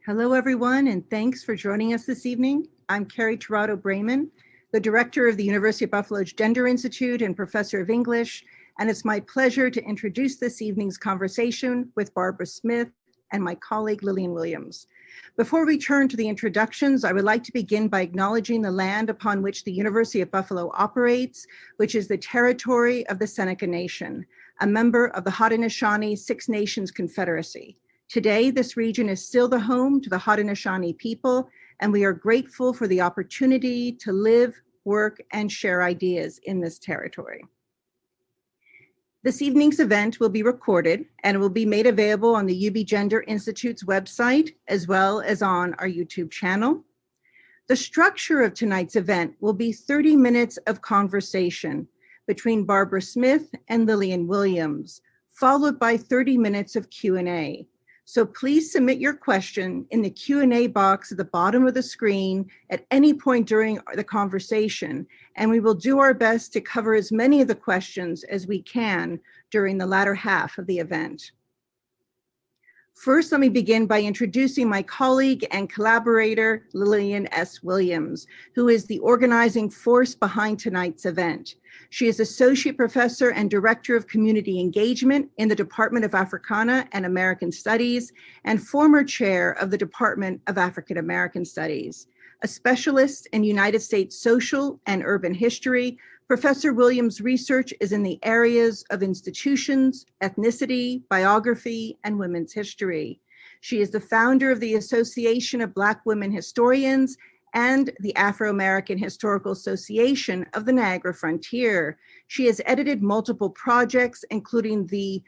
Hello, everyone, and thanks for joining us this evening. I'm Carrie Tirado Brayman, the director of the University of Buffalo's Gender Institute and professor of English, and it's my pleasure to introduce this evening's conversation with Barbara Smith and my colleague Lillian Williams. Before we turn to the introductions, I would like to begin by acknowledging the land upon which the University of Buffalo operates, which is the territory of the Seneca Nation, a member of the Haudenosaunee Six Nations Confederacy. Today, this region is still the home to the Haudenosaunee people, and we are grateful for the opportunity to live, work, and share ideas in this territory. This evening's event will be recorded and will be made available on the UB Gender Institute's website, as well as on our YouTube channel. The structure of tonight's event will be 30 minutes of conversation between Barbara Smith and Lillian Williams, followed by 30 minutes of Q&A. So please submit your question in the Q&A box at the bottom of the screen at any point during the conversation, and we will do our best to cover as many of the questions as we can during the latter half of the event. First, let me begin by introducing my colleague and collaborator, Lillian S. Williams, who is the organizing force behind tonight's event. She is Associate Professor and Director of Community Engagement in the Department of Africana and American Studies and former Chair of the Department of African American Studies. A specialist in United States social and urban history, Professor Williams' research is in the areas of institutions, ethnicity, biography, and women's history. She is the founder of the Association of Black Women Historians and the Afro-American Historical Association of the Niagara Frontier. She has edited multiple projects, including the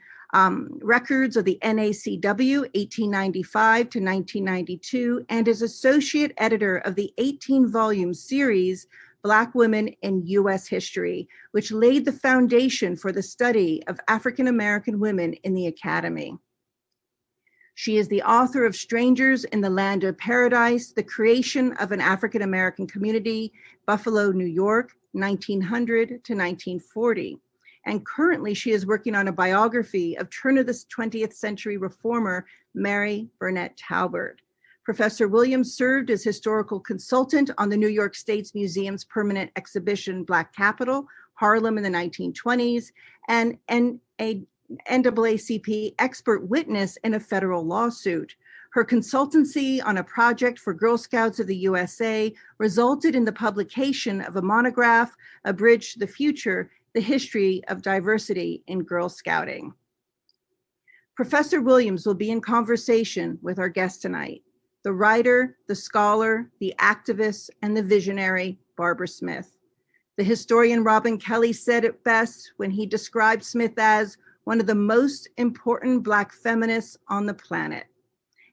records of the NACW 1895 to 1992, and is associate editor of the 18-volume series Black Women in U.S. History, which laid the foundation for the study of African American women in the academy. She is the author of Strangers in the Land of Paradise, The Creation of an African American Community, Buffalo, New York, 1900 to 1940. And currently she is working on a biography of turn of the 20th century reformer, Mary Burnett Talbert. Professor Williams served as historical consultant on the New York State Museum's permanent exhibition, Black Capital, Harlem in the 1920s, and a NAACP expert witness in a federal lawsuit. Her consultancy on a project for Girl Scouts of the USA resulted in the publication of a monograph, A Bridge to the Future, The History of Diversity in Girl Scouting. Professor Williams will be in conversation with our guest tonight, the writer, the scholar, the activist, and the visionary, Barbara Smith. The historian Robin Kelley said it best when he described Smith as one of the most important Black feminists on the planet.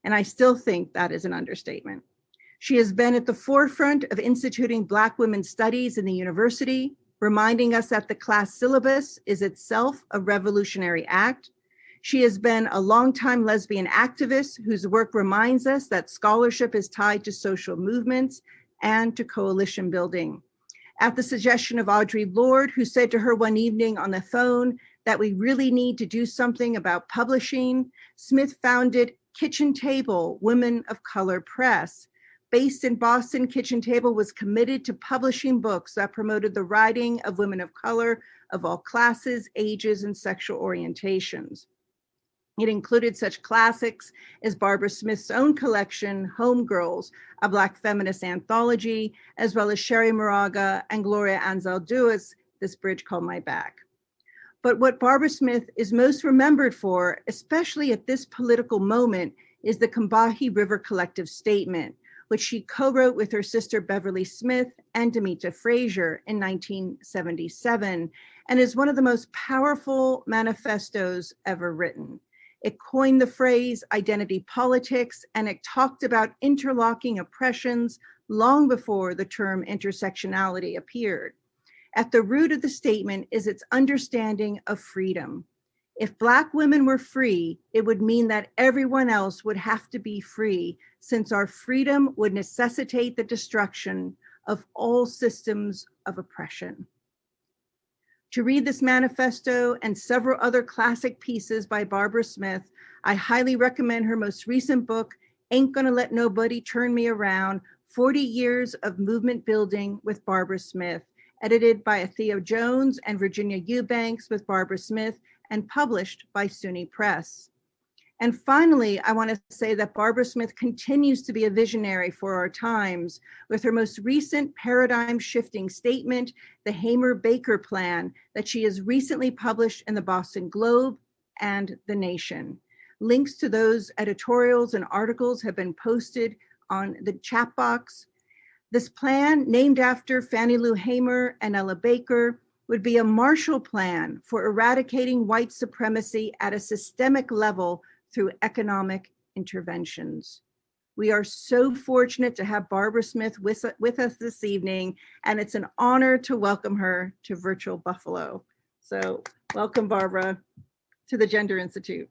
And I still think that is an understatement. She has been at the forefront of instituting Black women's studies in the university, reminding us that the class syllabus is itself a revolutionary act. She has been a longtime lesbian activist whose work reminds us that scholarship is tied to social movements and to coalition building. At the suggestion of Audre Lorde, who said to her one evening on the phone that we really need to do something about publishing, Smith founded Kitchen Table, Women of Color Press. Based in Boston, Kitchen Table was committed to publishing books that promoted the writing of women of color of all classes, ages, and sexual orientations. It included such classics as Barbara Smith's own collection, Homegirls, a Black Feminist Anthology, as well as Sherry Moraga and Gloria Anzaldua's This Bridge Called My Back. But what Barbara Smith is most remembered for, especially at this political moment, is the Combahee River Collective Statement, which she co-wrote with her sister Beverly Smith and Demita Frazier in 1977, and is one of the most powerful manifestos ever written. It coined the phrase identity politics, and it talked about interlocking oppressions long before the term intersectionality appeared. At the root of the statement is its understanding of freedom. If Black women were free, it would mean that everyone else would have to be free, since our freedom would necessitate the destruction of all systems of oppression. To read this manifesto and several other classic pieces by Barbara Smith, I highly recommend her most recent book, Ain't Gonna Let Nobody Turn Me Around, 40 Years of Movement Building with Barbara Smith, edited by Alethia Jones and Virginia Eubanks with Barbara Smith, and published by SUNY Press. And finally, I want to say that Barbara Smith continues to be a visionary for our times with her most recent paradigm-shifting statement, the Hamer-Baker Plan, that she has recently published in the Boston Globe and The Nation. Links to those editorials and articles have been posted on the chat box. This plan, named after Fannie Lou Hamer and Ella Baker, would be a Marshall Plan for eradicating white supremacy at a systemic level through economic interventions. We are so fortunate to have Barbara Smith with us this evening, and it's an honor to welcome her to Virtual Buffalo. So welcome, Barbara, to the Gender Institute.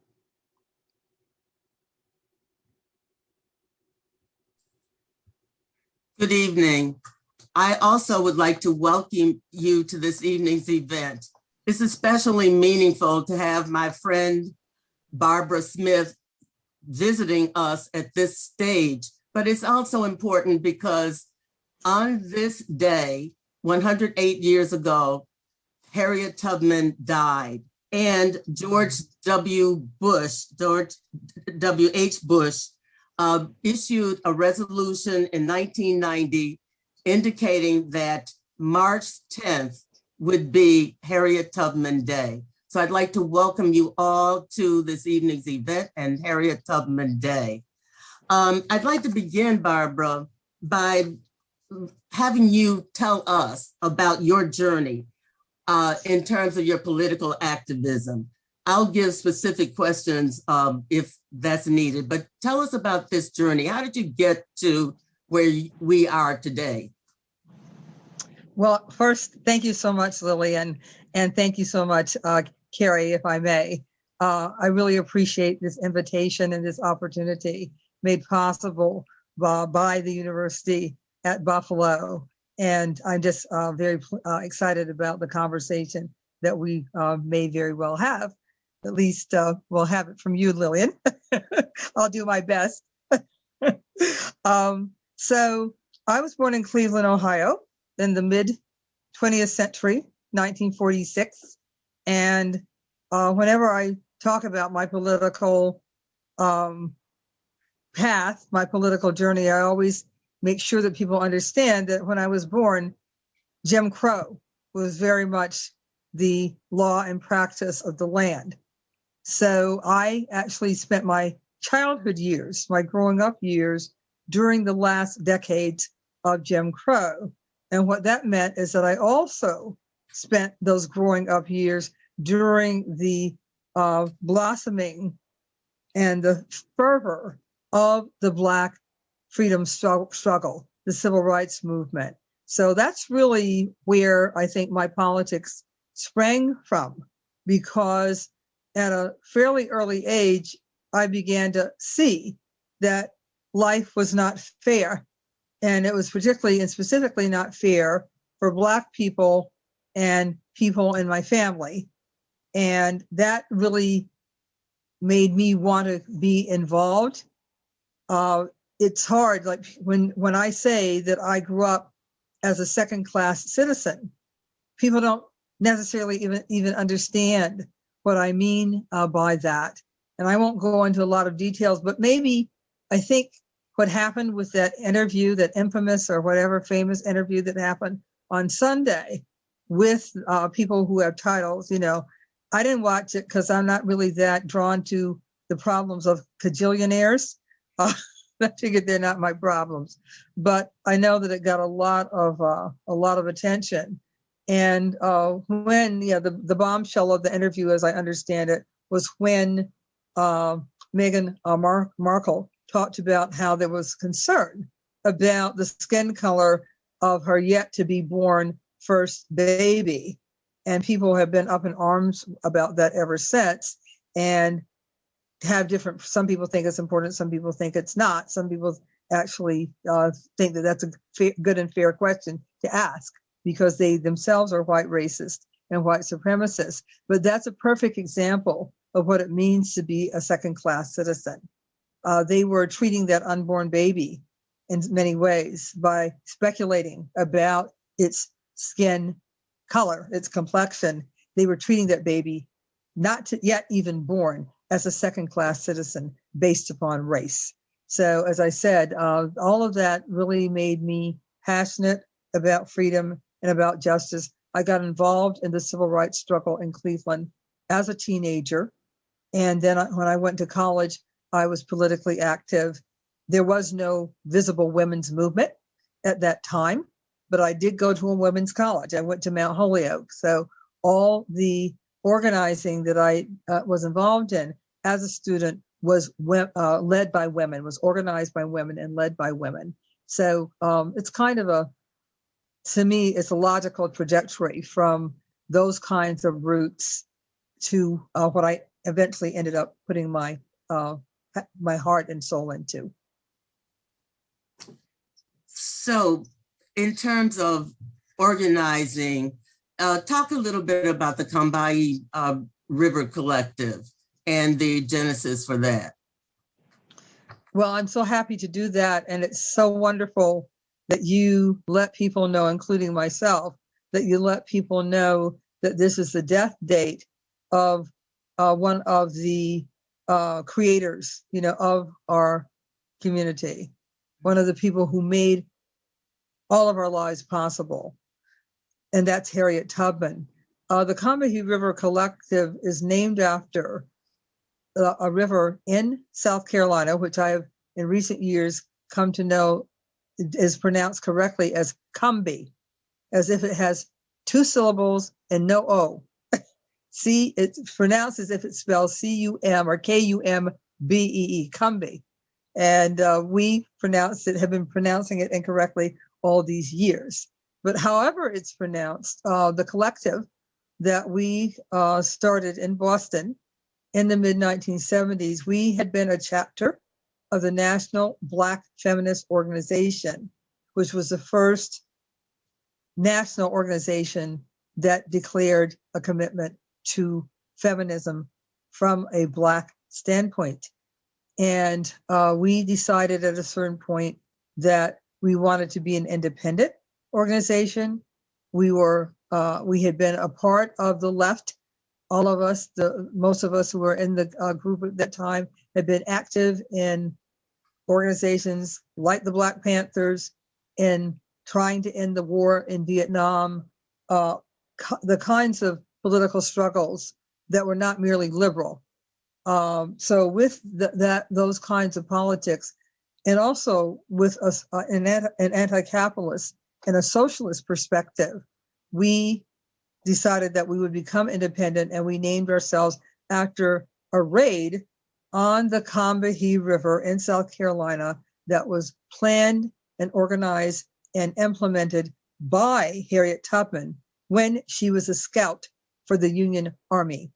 Good evening. I also would like to welcome you to this evening's event. It's especially meaningful to have my friend Barbara Smith visiting us at this stage, but it's also important because on this day, 108 years ago, Harriet Tubman died, and George W. H. Bush issued a resolution in 1990 indicating that March 10th would be Harriet Tubman Day. So I'd like to welcome you all to this evening's event and Harriet Tubman Day. I'd like to begin, Barbara, by having you tell us about your journey in terms of your political activism. I'll give specific questions if that's needed, but tell us about this journey. How did you get to where we are today? Well, first, thank you so much, Lily, and thank you so much, Carrie, if I may. I really appreciate this invitation and this opportunity made possible by the University at Buffalo. And I'm just very excited about the conversation that we may very well have. At least we'll have it from you, Lillian. I'll do my best. So I was born in Cleveland, Ohio in the mid 20th century, 1946. And whenever I talk about my political path, my political journey, I always make sure that people understand that when I was born, Jim Crow was very much the law and practice of the land. So I actually spent my childhood years, my growing up years, during the last decades of Jim Crow. And what that meant is that I also spent those growing up years during the blossoming and the fervor of the Black freedom struggle, the civil rights movement. So that's really where I think my politics sprang from, because at a fairly early age, I began to see that life was not fair. And it was particularly and specifically not fair for Black people and people in my family. And that really made me want to be involved. It's hard, like when I say that I grew up as a second-class citizen, people don't necessarily even understand what I mean by that. And I won't go into a lot of details, but maybe I think what happened with that interview, that infamous or whatever famous interview that happened on Sunday with people who have titles, you know, I didn't watch it because I'm not really that drawn to the problems of cajillionaires. I figured they're not my problems, but I know that it got a lot of attention. And when the bombshell of the interview, as I understand it, was when Meghan Markle talked about how there was concern about the skin color of her yet to be born first baby. And people have been up in arms about that ever since, and have different, some people think it's important, some people think it's not. Some people actually think that that's a good and fair question to ask, because they themselves are white racists and white supremacists. But that's a perfect example of what it means to be a second-class citizen. they were treating that unborn baby in many ways by speculating about its skin color, its complexion. They were treating that baby, not yet even born, as a second-class citizen based upon race. So as I said, all of that really made me passionate about freedom and about justice. I got involved in the civil rights struggle in Cleveland as a teenager. And then when I went to college, I was politically active. There was no visible women's movement at that time, but I did go to a women's college. I went to Mount Holyoke. So all the organizing that I was involved in as a student was led by women, was organized by women and led by women. So it's kind of to me, it's a logical trajectory from those kinds of roots to what I eventually ended up putting my heart and soul into. So in terms of organizing, talk a little bit about the Combahee River Collective and the genesis for that. Well, I'm so happy to do that. And it's so wonderful that you let people know, including myself, that you let people know that this is the death date of one of the creators, of our community, one of the people who made all of our lives possible. And that's Harriet Tubman. The Combahee River Collective is named after a river in South Carolina, which I have in recent years come to know is pronounced correctly as Combahee, as if it has two syllables and no O. See, it's pronounced as if it spells C-U-M or K-U-M-B-E-E, Combahee. And we have been pronouncing it incorrectly all these years. But however it's pronounced, the collective that we started in Boston in the mid-1970s, we had been a chapter of the National Black Feminist Organization, which was the first national organization that declared a commitment to feminism from a Black standpoint. And we decided at a certain point that we wanted to be an independent organization. We had been a part of the left. All of us, most of us who were in the group at that time, had been active in organizations like the Black Panthers in trying to end the war in Vietnam, the kinds of political struggles that were not merely liberal. So with those kinds of politics, and also with an anti-capitalist and a socialist perspective, we decided that we would become independent, and we named ourselves after a raid on the Combahee River in South Carolina that was planned and organized and implemented by Harriet Tubman when she was a scout for the Union Army.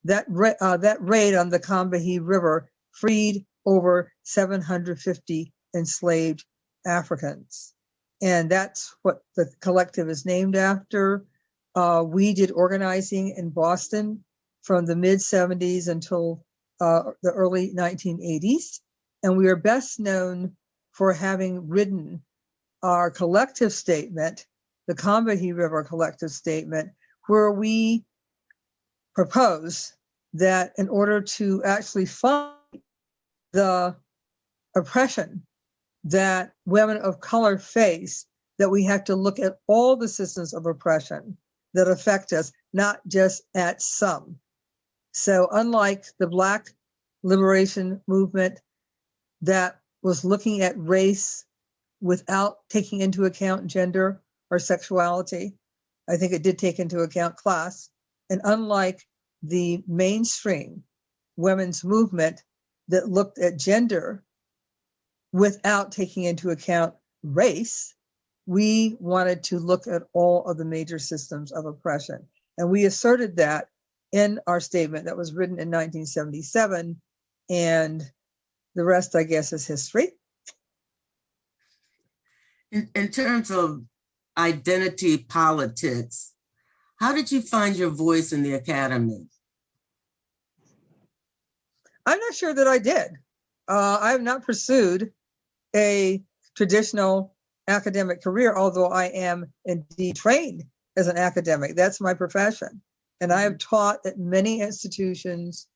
That raid on the Combahee River freed over 750 enslaved Africans. And that's what the collective is named after. We did organizing in Boston from the mid-70s until the early 1980s. And we are best known for having written our collective statement, the Combahee River Collective Statement, where we propose that in order to actually fight the oppression that women of color face, that we have to look at all the systems of oppression that affect us, not just at some. So unlike the Black liberation movement that was looking at race without taking into account gender or sexuality, I think it did take into account class. And unlike the mainstream women's movement that looked at gender without taking into account race, we wanted to look at all of the major systems of oppression. And we asserted that in our statement that was written in 1977, and the rest, I guess, is history. In terms of identity politics, how did you find your voice in the academy? I'm not sure that I did. I have not pursued a traditional academic career, although I am indeed trained as an academic. That's my profession. And I have taught at many institutions,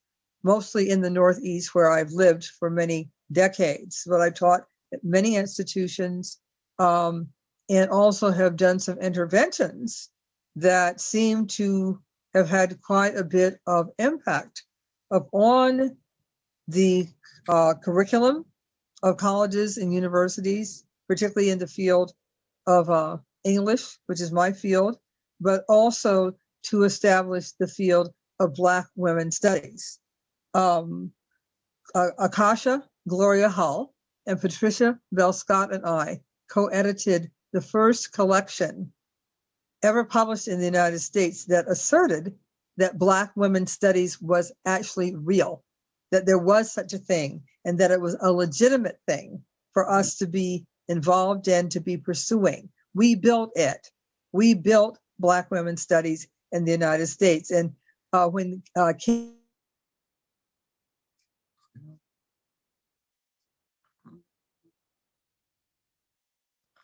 mostly in the Northeast, where I've lived for many decades. But I've taught at many institutions and also have done some interventions that seem to have had quite a bit of impact upon the curriculum of colleges and universities, particularly in the field of English, which is my field, but also to establish the field of Black women's studies. Akasha, Gloria Hull, and Patricia Bell Scott and I co-edited the first collection ever published in the United States that asserted that Black women's studies was actually real, that there was such a thing, and that it was a legitimate thing for us to be involved in, to be pursuing. We built it. We built Black women's studies in the United States. And when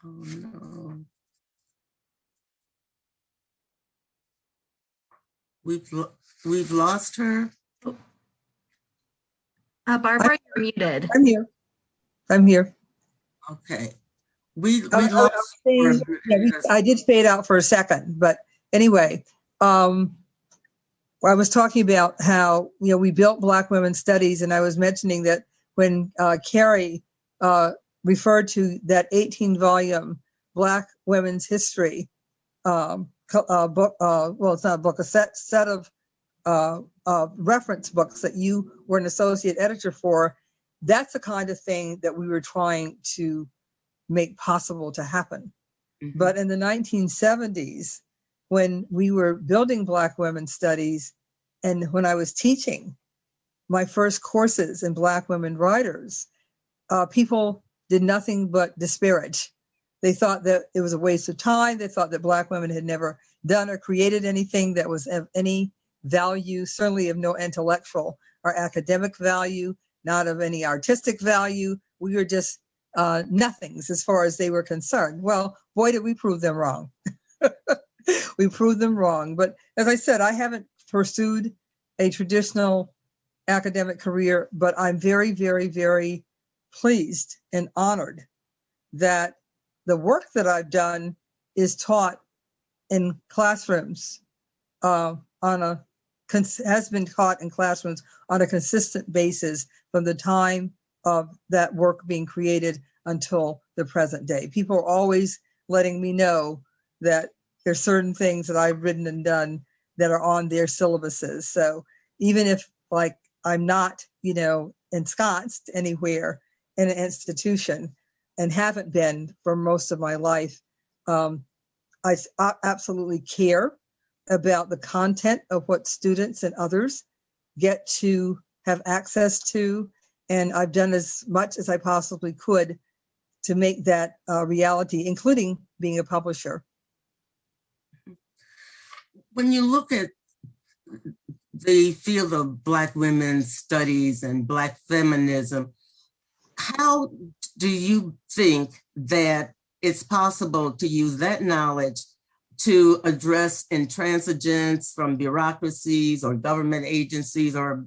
Oh no. We've lost her. Barbara, you're muted. I'm here. I'm here. Okay. We I lost was her. saying, I did fade out for a second, but anyway, I was talking about how, we built Black women's studies, and I was mentioning that when Carrie referred to that 18-volume Black women's history book, well, it's not a book, a set of reference books that you were an associate editor for, that's the kind of thing that we were trying to make possible to happen. Mm-hmm. But in the 1970s, when we were building Black women's studies, and when I was teaching my first courses in Black women writers, people did nothing but disparage. They thought that it was a waste of time. They thought that Black women had never done or created anything that was of any value, certainly of no intellectual or academic value, not of any artistic value. We were just nothings as far as they were concerned. Well, boy, did we prove them wrong. We proved them wrong. But as I said, I haven't pursued a traditional academic career, but I'm very, very, very pleased and honored that the work that I've done is taught in classrooms has been taught in classrooms on a consistent basis from the time of that work being created until the present day. People are always letting me know that there's certain things that I've written and done that are on their syllabuses. So even if I'm not, ensconced anywhere in an institution and haven't been for most of my life, I absolutely care about the content of what students and others get to have access to. And I've done as much as I possibly could to make that a reality, including being a publisher. When you look at the field of Black women's studies and Black feminism, how do you think that it's possible to use that knowledge to address intransigence from bureaucracies or government agencies or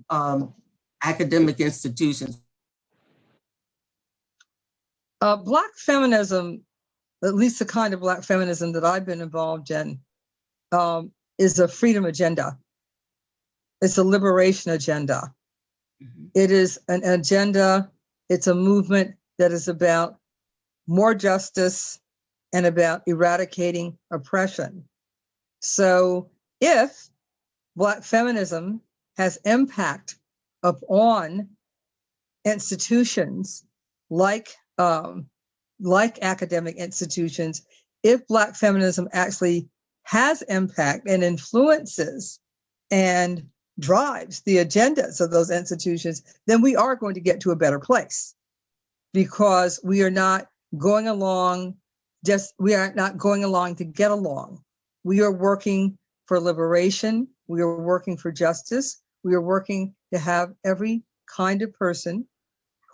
academic institutions? Black feminism, at least the kind of Black feminism that I've been involved in, is a freedom agenda. It's a liberation agenda. Mm-hmm. It is an agenda, it's a movement that is about more justice and about eradicating oppression. So if Black feminism has impact upon institutions like academic institutions, if Black feminism actually has impact and influences and drives the agendas of those institutions, then we are going to get to a better place, because we are not going along to get along. We are working for liberation. We are working for justice. We are working to have every kind of person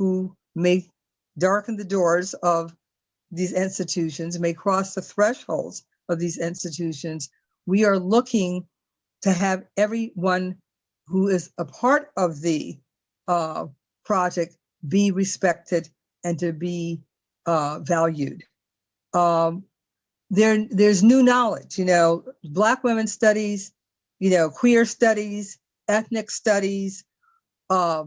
who may darken the doors of these institutions, may cross the thresholds of these institutions. We are looking to have everyone who is a part of the project be respected and to be valued. There's new knowledge, Black women's studies, queer studies, ethnic studies, Black,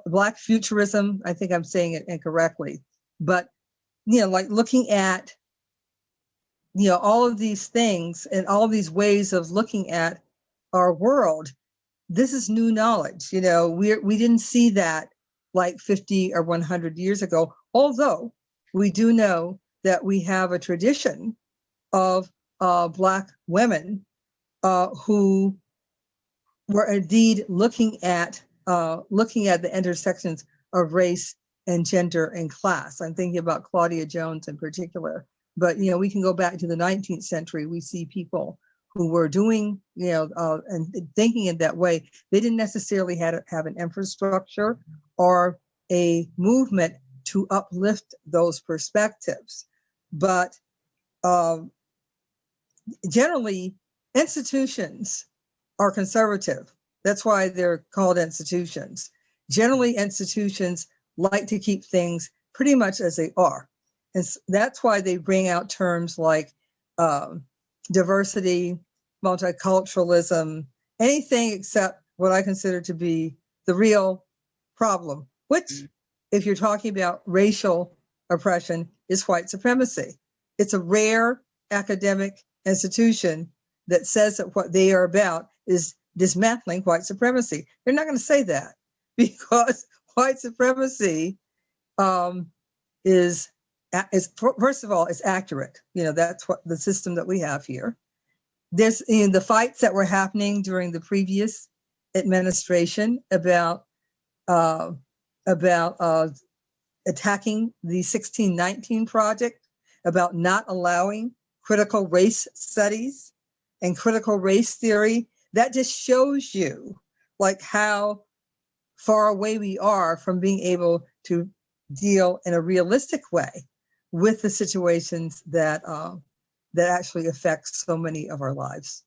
Black futurism. I think I'm saying it incorrectly, but like looking at all of these things and all these ways of looking at our world. This is new knowledge. We didn't see that like 50 or 100 years ago, although we do know that we have a tradition of Black women who were indeed looking at the intersections of race and gender and class. I'm thinking about Claudia Jones in particular, but we can go back to the 19th century. We see people who were doing, and thinking in that way. They didn't necessarily have an infrastructure or a movement to uplift those perspectives. But generally, institutions are conservative. That's why they're called institutions. Generally, institutions like to keep things pretty much as they are. And that's why they bring out terms like diversity, multiculturalism, anything except what I consider to be the real problem, which, if you're talking about racial oppression, is white supremacy. It's a rare academic institution that says that what they are about is dismantling white supremacy. They're not going to say that because white supremacy is first of all, it's accurate. That's what the system that we have here. There's the fights that were happening during the previous administration about attacking the 1619 Project, about not allowing critical race studies and critical race theory. That just shows you like how far away we are from being able to deal in a realistic way with the situations that actually affect so many of our lives.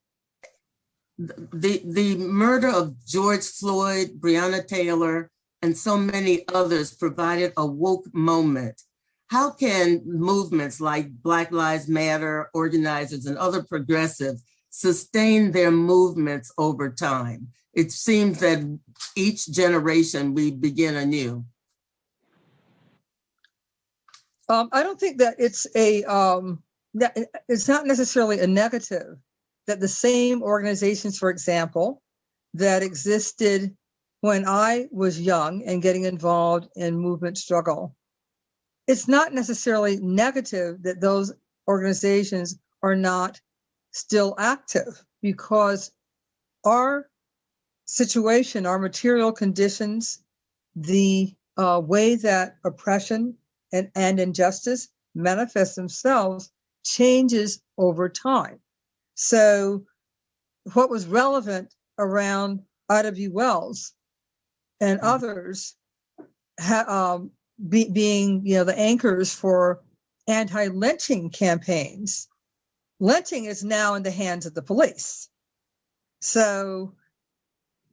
The murder of George Floyd, Breonna Taylor, and so many others provided a woke moment. How can movements like Black Lives Matter, organizers, and other progressives sustain their movements over time? It seems that each generation we begin anew. I don't think that it's it's not necessarily a negative that the same organizations, for example, that existed when I was young and getting involved in movement struggle, it's not necessarily negative that those organizations are not still active, because our situation, our material conditions, the way that oppression and injustice manifest themselves changes over time. So what was relevant around Ida B. Wells and others being the anchors for anti-lynching campaigns, lynching is now in the hands of the police. So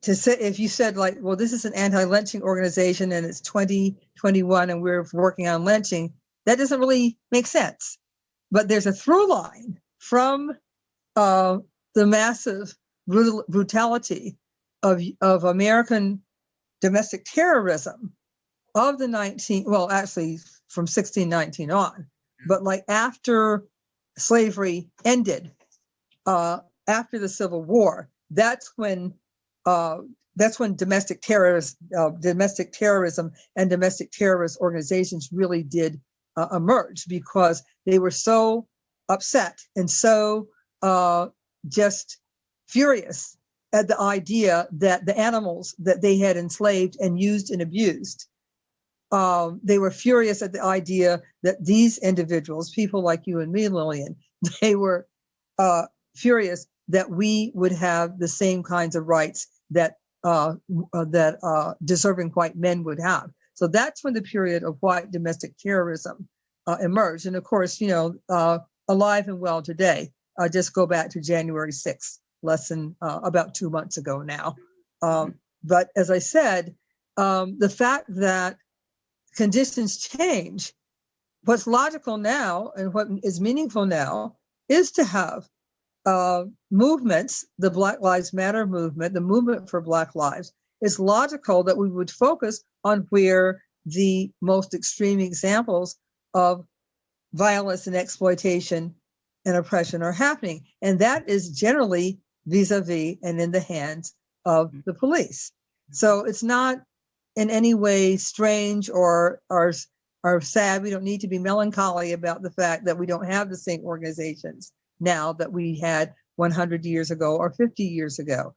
to say, if you said like, well, this is an anti-lynching organization and it's 2021 and we're working on lynching, that doesn't really make sense. But there's a through line from the massive brutality of American domestic terrorism of the from 1619 on, but like after slavery ended, after the Civil War, that's when domestic terrorism and domestic terrorist organizations really did emerge, because they were so upset and so just furious at the idea that the animals that they had enslaved and used and abused, they were furious at the idea that these individuals, people like you and me, Lillian, they were furious that we would have the same kinds of rights that deserving white men would have. So that's when the period of white domestic terrorism emerged. And of course, alive and well today, just go back to January 6th, less than about 2 months ago now. But as I said, the fact that conditions change, what's logical now and what is meaningful now is to have movements, the Black Lives Matter movement, the movement for Black lives. It's logical that we would focus on where the most extreme examples of violence and exploitation and oppression are happening. And that is generally vis-a-vis and in the hands of the police. So it's not in any way strange or sad. We don't need to be melancholy about the fact that we don't have the same organizations now that we had 100 years ago or 50 years ago.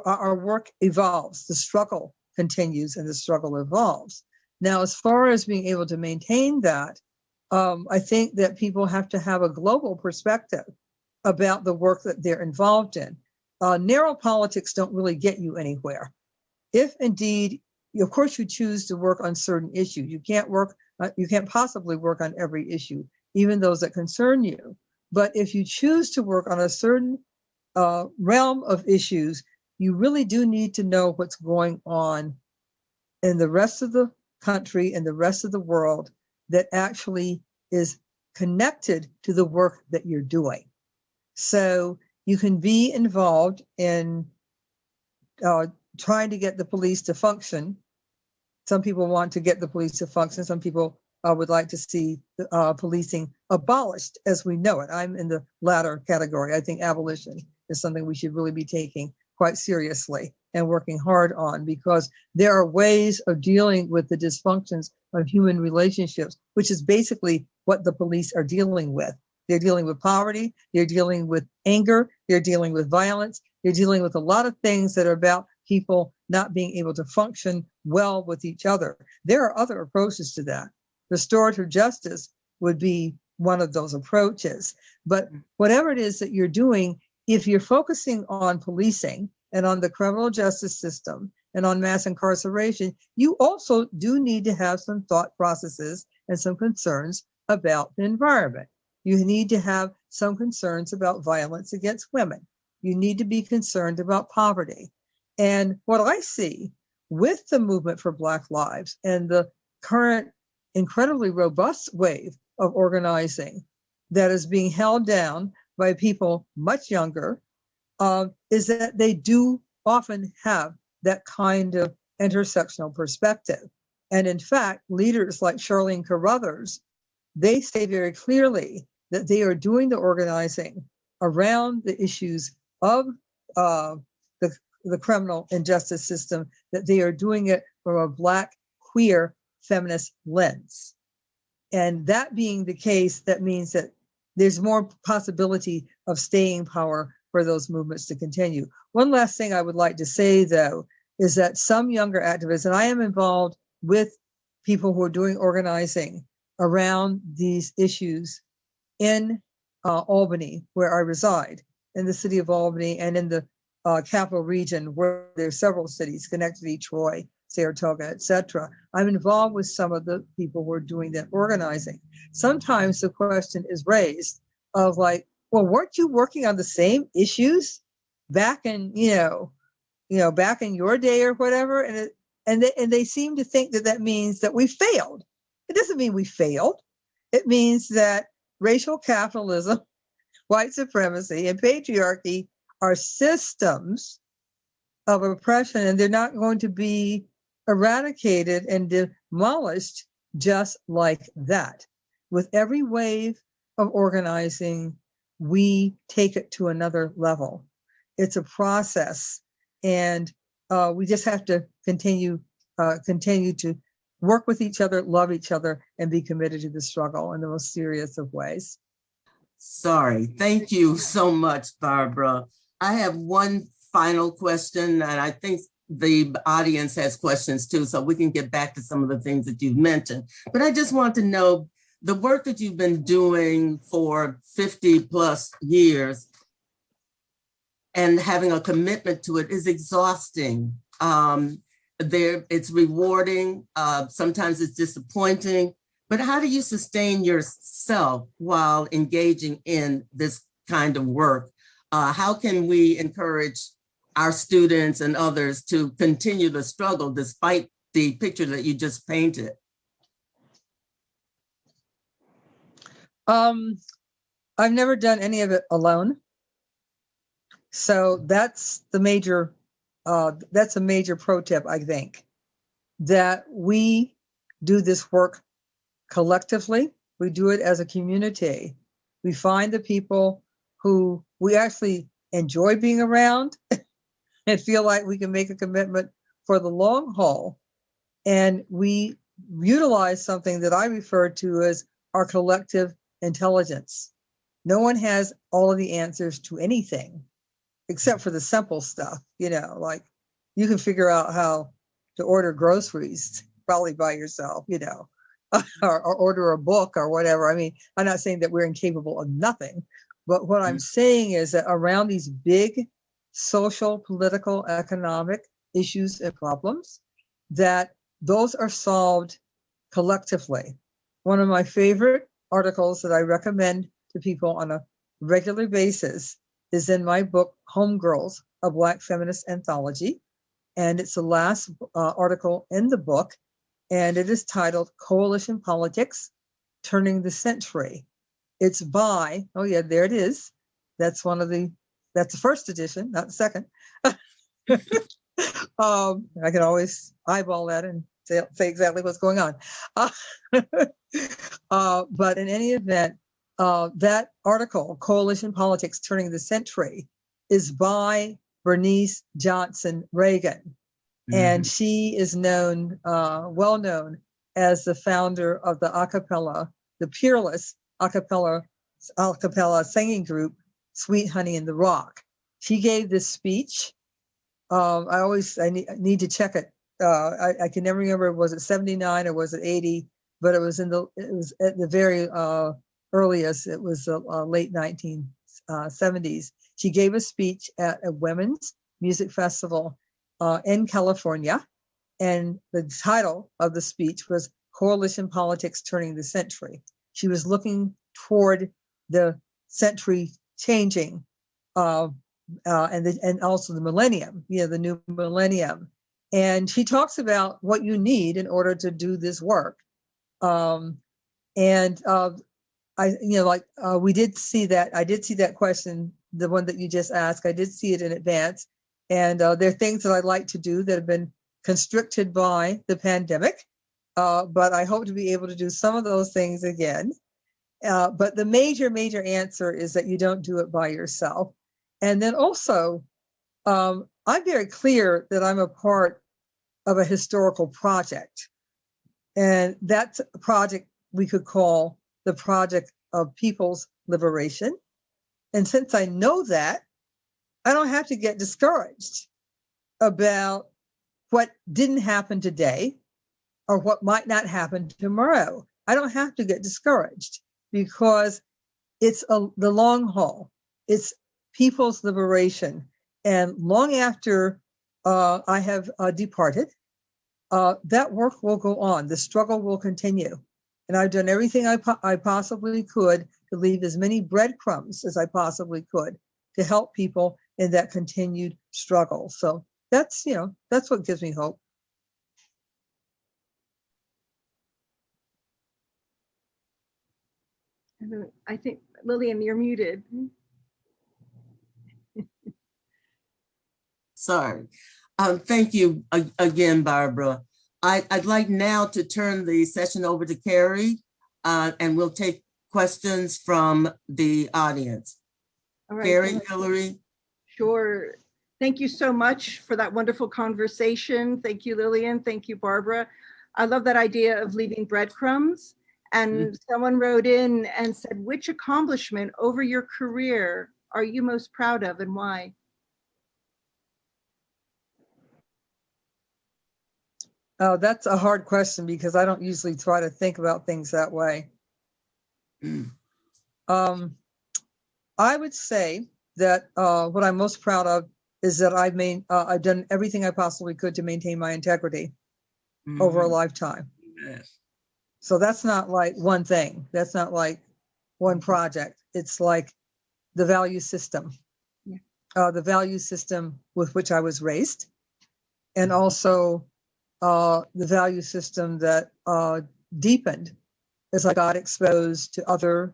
Our work evolves, the struggle continues, and the struggle evolves. Now, as far as being able to maintain that, I think that people have to have a global perspective about the work that they're involved in. Narrow politics don't really get you anywhere. If indeed, of course, you choose to work on certain issues, you can't possibly work on every issue, even those that concern you. But if you choose to work on a certain realm of issues, you really do need to know what's going on in the rest of the country and the rest of the world that actually is connected to the work that you're doing. So you can be involved in trying to get the police to function. Some people want to get the police to function. Some people would like to see policing abolished as we know it. I'm in the latter category. I think abolition is something we should really be taking quite seriously and working hard on, because there are ways of dealing with the dysfunctions of human relationships, which is basically what the police are dealing with. They're dealing with poverty, they're dealing with anger, they're dealing with violence, they're dealing with a lot of things that are about people not being able to function well with each other. There are other approaches to that. Restorative justice would be one of those approaches. But whatever it is that you're doing, if you're focusing on policing and on the criminal justice system and on mass incarceration, you also do need to have some thought processes and some concerns about the environment. You need to have some concerns about violence against women. You need to be concerned about poverty. And what I see with the movement for Black lives and the current incredibly robust wave of organizing that is being held down by people much younger, is that they do often have that kind of intersectional perspective. And in fact, leaders like Charlene Carruthers, they say very clearly that they are doing the organizing around the issues of the criminal and justice system, that they are doing it from a Black, queer, feminist lens. And that being the case, that means that there's more possibility of staying power for those movements to continue. One last thing I would like to say, though, is that some younger activists, and I am involved with people who are doing organizing around these issues in Albany, where I reside, in the city of Albany and in the capital region, where there are several cities, Schenectady, Troy, Saratoga, etc. I'm involved with some of the people who are doing that organizing. Sometimes the question is raised of like, well, weren't you working on the same issues back in, back in your day or whatever? And they seem to think that means that we failed. It doesn't mean we failed. It means that racial capitalism, white supremacy, and patriarchy are systems of oppression, and they're not going to be eradicated and demolished just like that. With every wave of organizing, we take it to another level. It's a process, and we just have to continue to work with each other, love each other, and be committed to the struggle in the most serious of ways. Sorry. Thank you so much, Barbara. I have one final question, and I think the audience has questions too, so we can get back to some of the things that you've mentioned. But I just want to know, the work that you've been doing for 50 plus years and having a commitment to it is exhausting. It's rewarding. Sometimes it's disappointing. But how do you sustain yourself while engaging in this kind of work? How can we encourage our students and others to continue the struggle despite the picture that you just painted? I've never done any of it alone. So that's the major, that's a major pro tip, I think, that we do this work collectively. We do it as a community. We find the people who we actually enjoy being around and feel like we can make a commitment for the long haul. And we utilize something that I refer to as our collective intelligence. No one has all of the answers to anything except for the simple stuff, you know, like you can figure out how to order groceries probably by yourself, you know, or order a book or whatever. I mean, I'm not saying that we're incapable of nothing, but what I'm saying is that around these big social, political, economic issues and problems, that those are solved collectively. One of my favorite articles that I recommend to people on a regular basis is in my book, Homegirls, a Black Feminist Anthology. And it's the last article in the book. And it is titled Coalition Politics, Turning the Century. It's by, oh yeah, there it is. That's the first edition, not the second. I can always eyeball that and say exactly what's going on. But in any event, that article, Coalition Politics Turning the Century, is by Bernice Johnson Reagan. Mm-hmm. And she is known, well known as the founder of the the peerless a cappella singing group, Sweet Honey in the Rock. She gave this speech. I need to check it. I can never remember, was it 79 or was it 80? But it was at the very earliest. It was the late 1970s. She gave a speech at a women's music festival in California, and the title of the speech was Coalition Politics Turning the Century. She was looking toward the century changing, and also the millennium, the new millennium. And she talks about what you need in order to do this work. We did see that. I did see that question, the one that you just asked. I did see it in advance. And there are things that I'd like to do that have been constricted by the pandemic. But I hope to be able to do some of those things again. But the major answer is that you don't do it by yourself. And then also, I'm very clear that I'm a part of a historical project. And that's a project we could call the Project of People's Liberation. And since I know that, I don't have to get discouraged about what didn't happen today or what might not happen tomorrow. I don't have to get discouraged because it's the long haul. It's people's liberation. And long after I have departed, that work will go on. The struggle will continue. And I've done everything I possibly could to leave as many breadcrumbs as I possibly could to help people in that continued struggle. So that's what gives me hope. I think, Lillian, you're muted. Sorry. Thank you again, Barbara. I'd like now to turn the session over to Carrie, and we'll take questions from the audience. All right, Carrie, Hillary. Sure. Thank you so much for that wonderful conversation. Thank you, Lillian. Thank you, Barbara. I love that idea of leaving breadcrumbs. And someone wrote in and said, which accomplishment over your career are you most proud of and why? Oh, that's a hard question because I don't usually try to think about things that way. I would say that what I'm most proud of is that I've done everything I possibly could to maintain my integrity over a lifetime. Yes. So that's not like one thing. That's not like one project. It's like the value system, the value system with which I was raised, and also the value system that deepened as I got exposed to other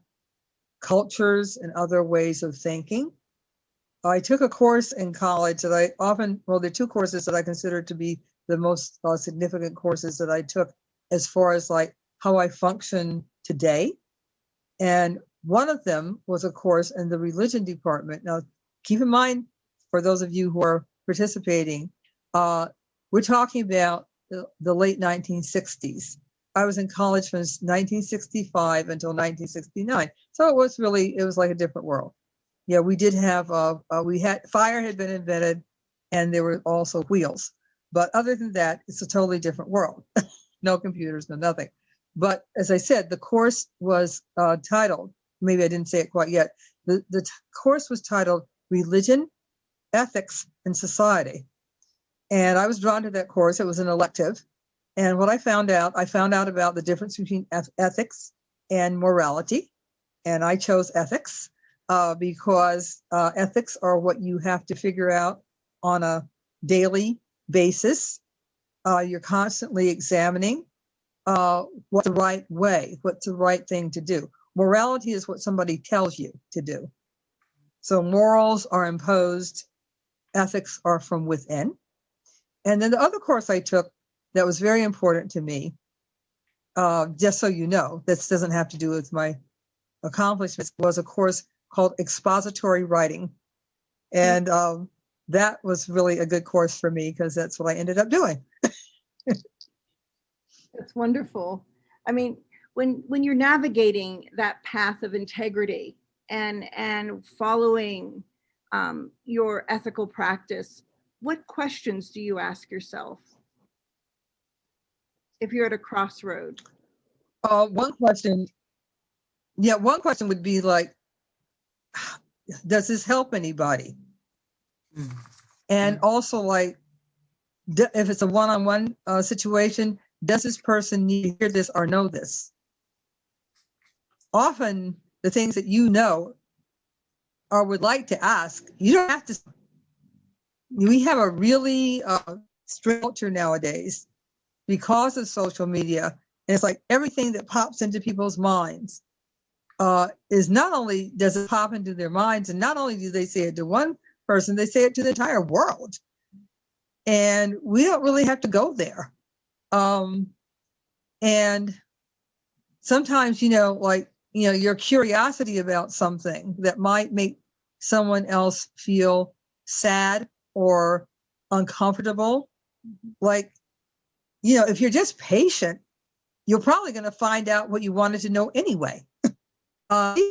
cultures and other ways of thinking. I took a course in college that there are two courses that I consider to be the most significant courses that I took as far as like how I function today. And one of them was a course in the religion department. Now, keep in mind, for those of you who are participating, we're talking about the late 1960s. I was in college from 1965 until 1969. So it was like a different world. Yeah, we did have, fire had been invented and there were also wheels. But other than that, it's a totally different world. No computers, no nothing. But as I said, the course was titled, maybe I didn't say it quite yet, the course was titled Religion, Ethics, and Society. And I was drawn to that course. It was an elective. And what I found out about the difference between ethics and morality. And I chose ethics because ethics are what you have to figure out on a daily basis. You're constantly examining what's the right way, what's the right thing to do. Morality is what somebody tells you to do. So morals are imposed, ethics are from within. And then the other course I took that was very important to me, just so you know, this doesn't have to do with my accomplishments, was a course called Expository Writing. And that was really a good course for me because that's what I ended up doing. That's wonderful. I mean, when you're navigating that path of integrity and following your ethical practice, what questions do you ask yourself if you're at a crossroad? One question would be like, does this help anybody? And also like, if it's a one-on-one situation, does this person need to hear this or know this? Often the things that you know or would like to ask, you don't have to. We have a really strict culture nowadays because of social media. And it's like everything that pops into people's minds is not only does it pop into their minds, and not only do they say it to one person, they say it to the entire world. And we don't really have to go there. And sometimes, your curiosity about something that might make someone else feel sad or uncomfortable, like, if you're just patient, you're probably going to find out what you wanted to know anyway. Talking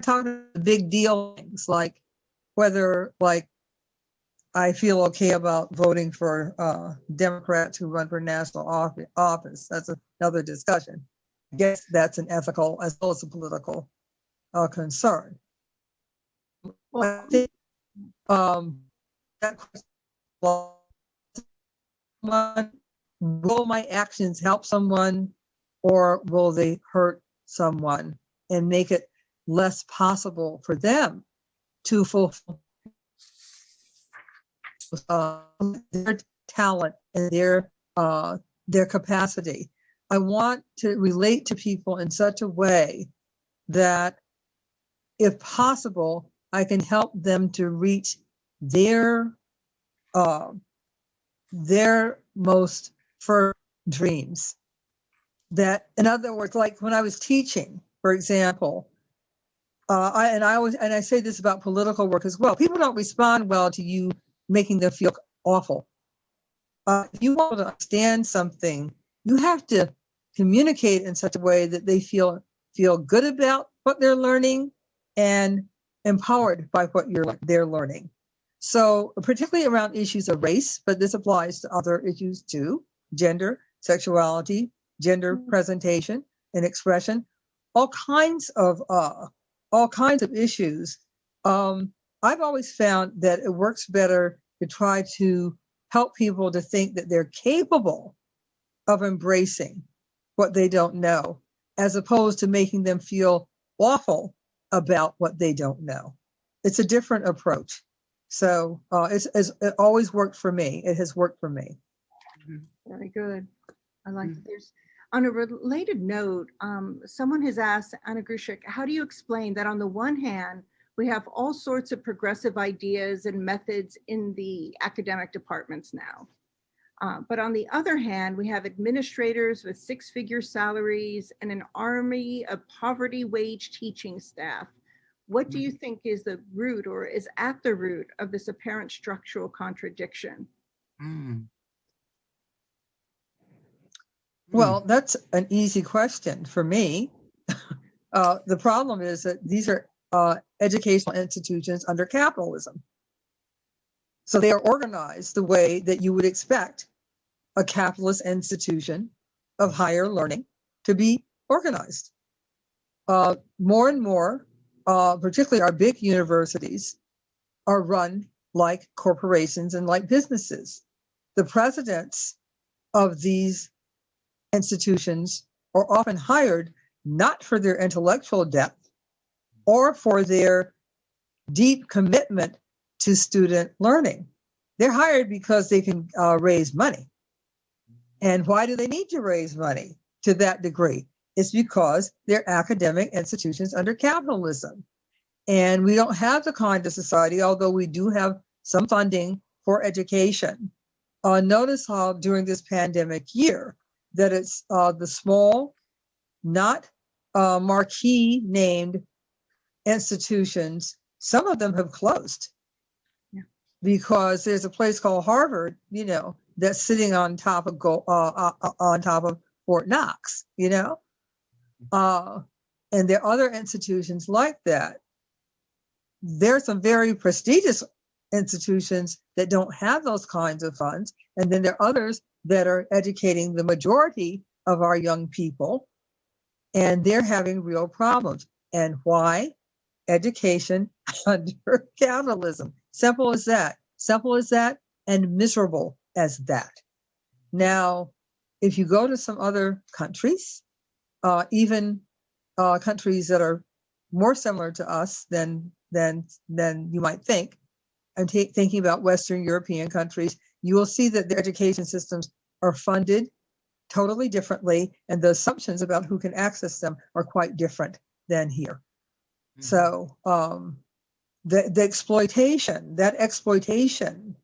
about big deal things like whether, like, I feel okay about voting for Democrats who run for national office. That's another discussion. I guess that's an ethical as well as a political concern. Well, I think that question, will my actions help someone or will they hurt someone and make it less possible for them to fulfill their talent and their capacity? I want to relate to people in such a way that, if possible, I can help them to reach their most fervent dreams. That, in other words, like when I was teaching, for example, I say this about political work as well. People don't respond well to you making them feel awful. If you want to understand something, you have to communicate in such a way that they feel good about what they're learning and empowered by what they're learning. So particularly around issues of race, but this applies to other issues too: gender, sexuality, gender presentation and expression, all kinds of issues. I've always found that it works better to try to help people to think that they're capable of embracing what they don't know, as opposed to making them feel awful about what they don't know. It's a different approach. So it always worked for me. It has worked for me. Very good. I like that. There's, on a related note, someone has asked, Anna Grushik, how do you explain that on the one hand, we have all sorts of progressive ideas and methods in the academic departments now. But on the other hand, we have administrators with six-figure salaries and an army of poverty wage teaching staff. What do you think is the root or is at the root of this apparent structural contradiction? Well, that's an easy question for me. The problem is that these are educational institutions under capitalism. So they are organized the way that you would expect a capitalist institution of higher learning to be organized. More and more, particularly our big universities, are run like corporations and like businesses. The presidents of these institutions are often hired not for their intellectual depth or for their deep commitment to student learning. They're hired because they can raise money. And why do they need to raise money to that degree? It's because they're academic institutions under capitalism. And we don't have the kind of society, although we do have some funding for education. Notice how during this pandemic year that it's the small, not marquee named institutions, some of them have closed. Yeah. Because there's a place called Harvard, that's sitting on top of Fort Knox, and there are other institutions like that. There are some very prestigious institutions that don't have those kinds of funds, and then there are others that are educating the majority of our young people, and they're having real problems. And why? Education under capitalism. Simple as that. Simple as that, and miserable as that. Now, if you go to some other countries, even countries that are more similar to us than you might think, and thinking about Western European countries, you will see that their education systems are funded totally differently, and the assumptions about who can access them are quite different than here. So the exploitation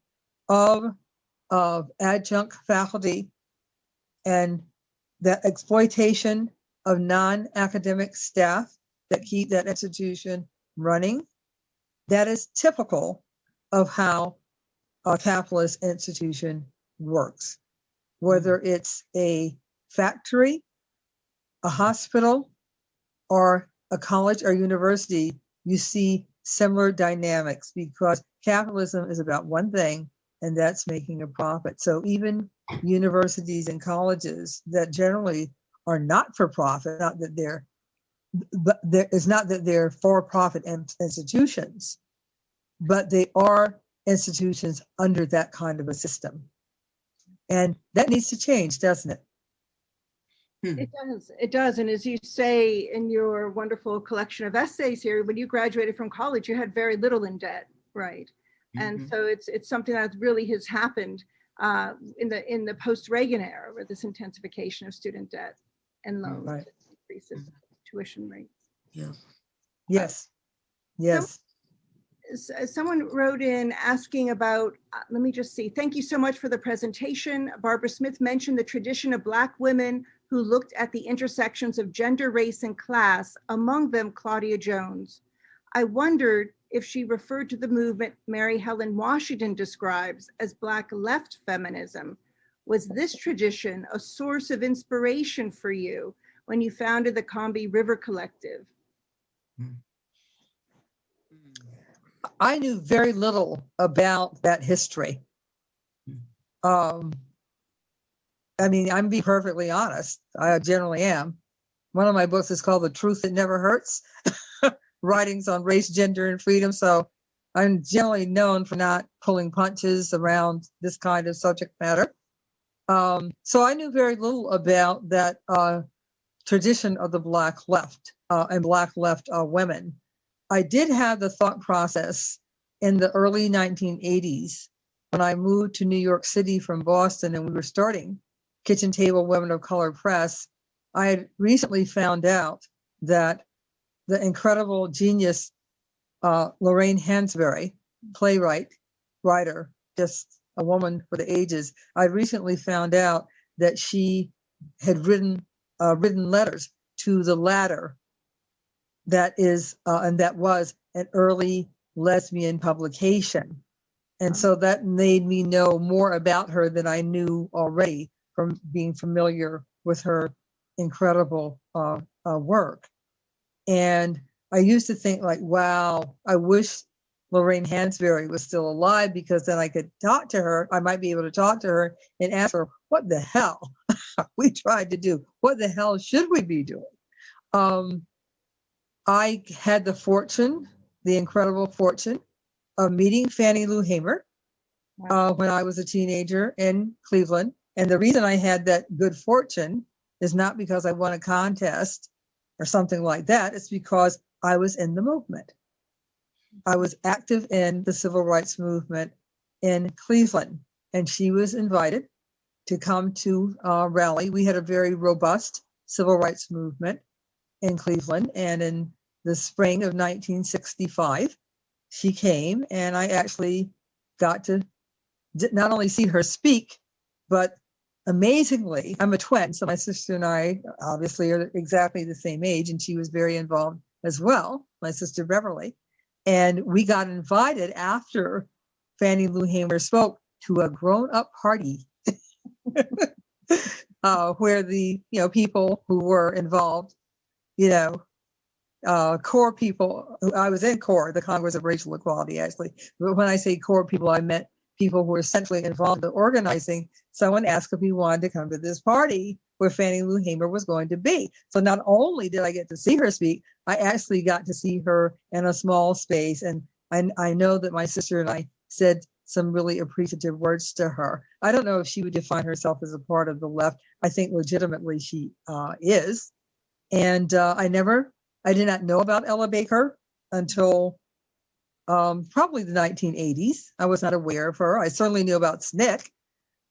of adjunct faculty and the exploitation of non-academic staff that keep that institution running, that is typical of how a capitalist institution works. Whether it's a factory, a hospital, or a college or university, you see similar dynamics because capitalism is about one thing, and that's making a profit. So even universities and colleges that generally are not for profit, it's not that they're for-profit institutions, but they are institutions under that kind of a system. And that needs to change, doesn't it? It does. And as you say in your wonderful collection of essays here, when you graduated from college, you had very little in debt, right? And so it's something that really has happened in the post-Reagan era, with this intensification of student debt and loans, Right. increases tuition rates. Yeah. Yes. Someone wrote in asking about, let me just see. Thank you so much for the presentation. Barbara Smith mentioned the tradition of Black women who looked at the intersections of gender, race, and class, among them Claudia Jones. I wondered if she referred to the movement Mary Helen Washington describes as Black left feminism. Was this tradition a source of inspiration for you when you founded the Combahee River Collective? I knew very little about that history. I'm being perfectly honest. I generally am. One of my books is called The Truth That Never Hurts, Writings on Race, Gender, and Freedom. So I'm generally known for not pulling punches around this kind of subject matter. So I knew very little about that tradition of the Black left and Black left women. I did have the thought process in the early 1980s when I moved to New York City from Boston and we were starting Kitchen Table Women of Color Press. I had recently found out that the incredible genius Lorraine Hansberry, playwright, writer, just a woman for the ages. I recently found out that she had written letters to the Ladder, that is, and that was an early lesbian publication. And so that made me know more about her than I knew already from being familiar with her incredible work. And I used to think like, wow, I wish Lorraine Hansberry was still alive, because then I could talk to her. I might be able to talk to her and ask her, what the hell we tried to do? What the hell should we be doing? I had the incredible fortune of meeting Fannie Lou Hamer when I was a teenager in Cleveland. And the reason I had that good fortune is not because I won a contest or something like that. It's because I was in the movement. I was active in the civil rights movement in Cleveland, and she was invited to come to rally. We had a very robust civil rights movement in Cleveland, and in the spring of 1965, she came, and I actually got to not only see her speak, but amazingly, I'm a twin, so my sister and I obviously are exactly the same age, and she was very involved as well, my sister Beverly. And we got invited after Fannie Lou Hamer spoke to a grown-up party where the people who were involved, core people. I was in CORE, the Congress of Racial Equality, actually. But when I say core people, I meant people who were essentially involved in organizing. Someone asked if we wanted to come to this party where Fannie Lou Hamer was going to be. So not only did I get to see her speak, I actually got to see her in a small space. And I know that my sister and I said some really appreciative words to her. I don't know if she would define herself as a part of the left. I think legitimately she is. And I did not know about Ella Baker until probably the 1980s. I was not aware of her. I certainly knew about SNCC,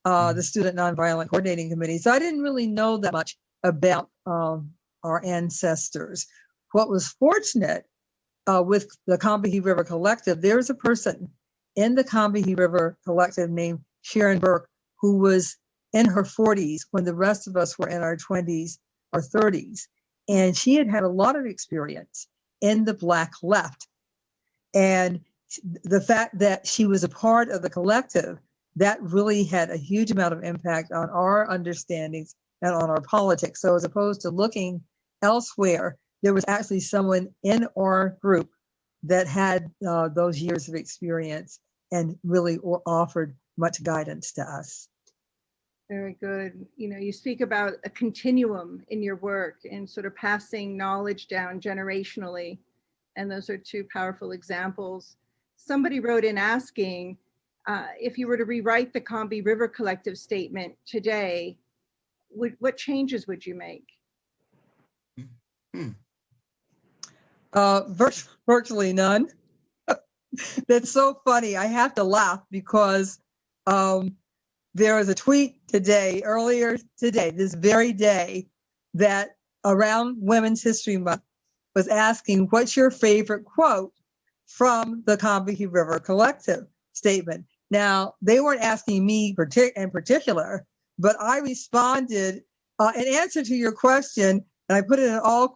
the Student Nonviolent Coordinating Committee. So I didn't really know that much about our ancestors. What was fortunate with the Combahee River Collective, there's a person in the Combahee River Collective named Sharon Burke, who was in her 40s when the rest of us were in our 20s or 30s. And she had had a lot of experience in the Black left. And the fact that she was a part of the collective, that really had a huge amount of impact on our understandings and on our politics. So as opposed to looking elsewhere, there was actually someone in our group that had those years of experience and really offered much guidance to us. Very good. You speak about a continuum in your work and sort of passing knowledge down generationally. And those are two powerful examples. Somebody wrote in asking, if you were to rewrite the Combahee River Collective statement today, what changes would you make? Virtually none. That's so funny. I have to laugh because there was a tweet earlier today, this very day, that around Women's History Month was asking, what's your favorite quote from the Combahee River Collective statement? Now, they weren't asking me in particular, but I responded in answer to your question, and I put it in all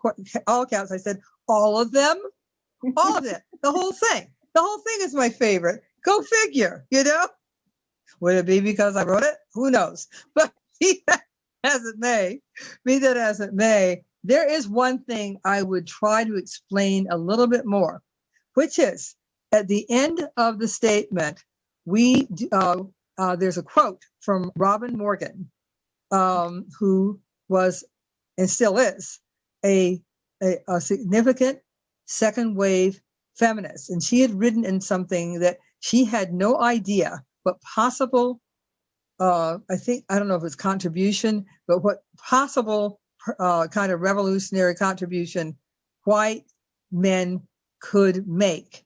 caps. I said, all of them, all of it, the whole thing. The whole thing is my favorite. Go figure, Would it be because I wrote it? Who knows? But be that as it may, there is one thing I would try to explain a little bit more, which is at the end of the statement, there's a quote from Robin Morgan, who was and still is a significant second wave feminist, and she had written in something that she had no idea what possible, I don't know if it's contribution, but what possible kind of revolutionary contribution white men could make.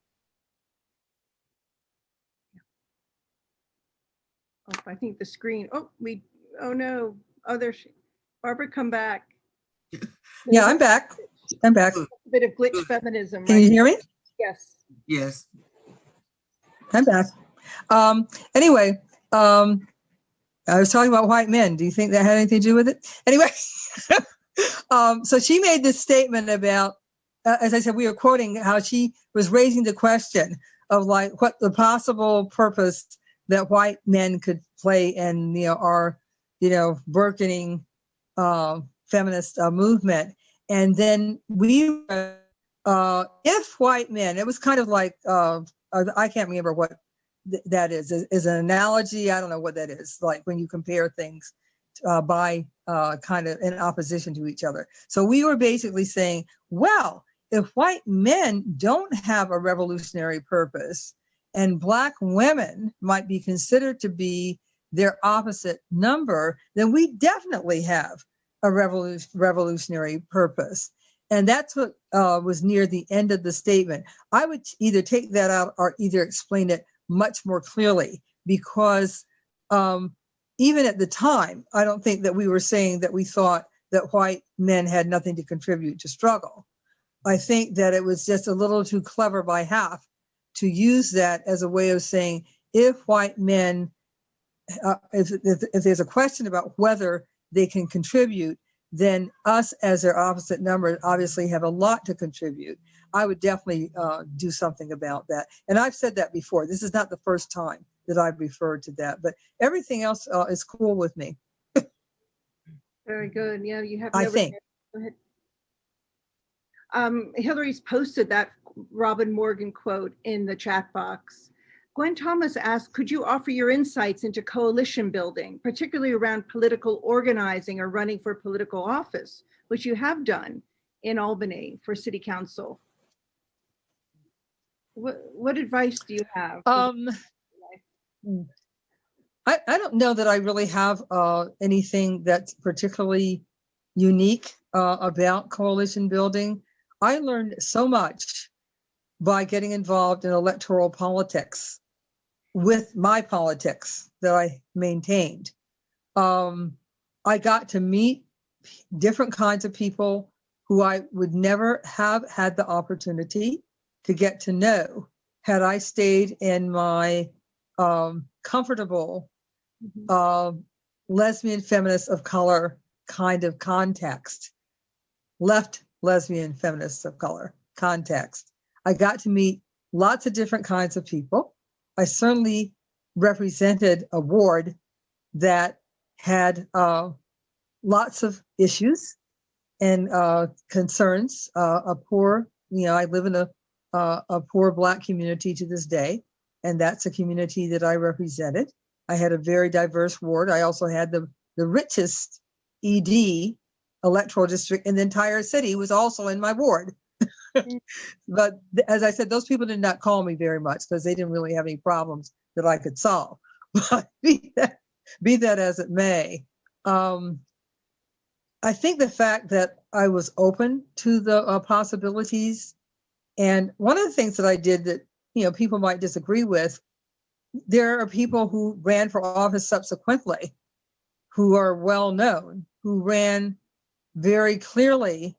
Oh, I think the screen, oh no, Barbara, come back. Yeah, I'm back. I'm back. A bit of glitch feminism. Can you hear me? Yes. Yes. I'm back. Anyway, I was talking about white men. Do you think that had anything to do with it? Anyway, so she made this statement about, as I said, we were quoting how she was raising the question of like what the possible purpose that white men could play in, our, burgeoning feminist movement. And then we, if white men, it was kind of like, I can't remember what that is an analogy. I don't know what that is, like when you compare things by kind of in opposition to each other. So we were basically saying, well, if white men don't have a revolutionary purpose and Black women might be considered to be their opposite number, then we definitely have a revolutionary purpose. And that's what was near the end of the statement. I would either take that out or either explain it much more clearly, because even at the time, I don't think that we were saying that we thought that white men had nothing to contribute to struggle. I think that it was just a little too clever by half to use that as a way of saying, if white men, if there's a question about whether they can contribute, then us as their opposite number obviously have a lot to contribute. I would definitely do something about that. And I've said that before. This is not the first time that I've referred to that, but everything else is cool with me. Very good. Yeah, you have. I think. Go ahead. Hillary's posted that Robin Morgan quote in the chat box. Gwen Thomas asked, could you offer your insights into coalition building, particularly around political organizing or running for political office, which you have done in Albany for city council? What advice do you have? I don't know that I really have anything that's particularly unique about coalition building. I learned so much by getting involved in electoral politics with my politics that I maintained. I got to meet different kinds of people who I would never have had the opportunity to get to know had I stayed in my comfortable lesbian feminists of color kind of context, left lesbian feminists of color context. I got to meet lots of different kinds of people. I certainly represented a ward that had lots of issues and concerns. I live in a poor Black community to this day, and that's a community that I represented. I had a very diverse ward. I also had the richest ED electoral district in the entire city was also in my ward. But as I said, those people did not call me very much because they didn't really have any problems that I could solve. But be that as it may, I think the fact that I was open to the possibilities, and one of the things that I did that people might disagree with, there are people who ran for office subsequently who are well known, who ran very clearly